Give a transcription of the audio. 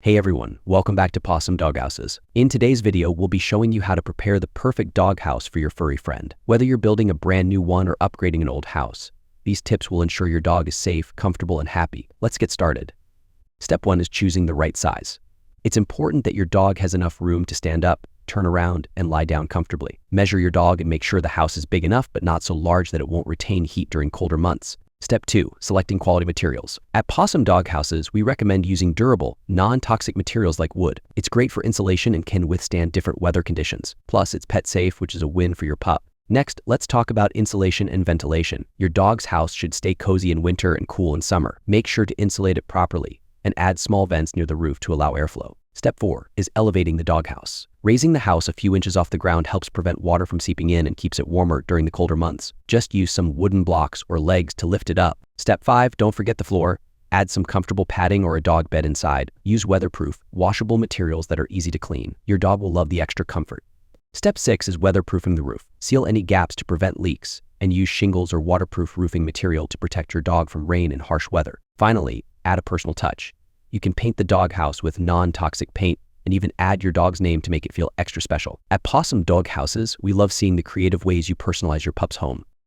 Hey everyone, welcome back to Pawesome Doghouses. In today's video, we'll be showing you how to prepare the perfect doghouse for your furry friend. Whether you're building a brand new one or upgrading an old house, these tips will ensure your dog is safe, comfortable, and happy. Let's get started. Step 1 is choosing the right size. It's important that your dog has enough room to stand up, turn around, and lie down comfortably. Measure your dog and make sure the house is big enough but not so large that it won't retain heat during colder months. Step 2, selecting quality materials. At Pawesome Doghouses, we recommend using durable, non-toxic materials like wood. It's great for insulation and can withstand different weather conditions. Plus, it's pet safe, which is a win for your pup. Next, let's talk about insulation and ventilation. Your dog's house should stay cozy in winter and cool in summer. Make sure to insulate it properly and add small vents near the roof to allow airflow. Step 4 is elevating the doghouse. Raising the house a few inches off the ground helps prevent water from seeping in and keeps it warmer during the colder months. Just use some wooden blocks or legs to lift it up. Step 5, don't forget the floor. Add some comfortable padding or a dog bed inside. Use weatherproof, washable materials that are easy to clean. Your dog will love the extra comfort. Step 6 is weatherproofing the roof. Seal any gaps to prevent leaks and use shingles or waterproof roofing material to protect your dog from rain and harsh weather. Finally, add a personal touch. You can paint the doghouse with non-toxic paint and even add your dog's name to make it feel extra special. At Pawesome Doghouses, we love seeing the creative ways you personalize your pup's home.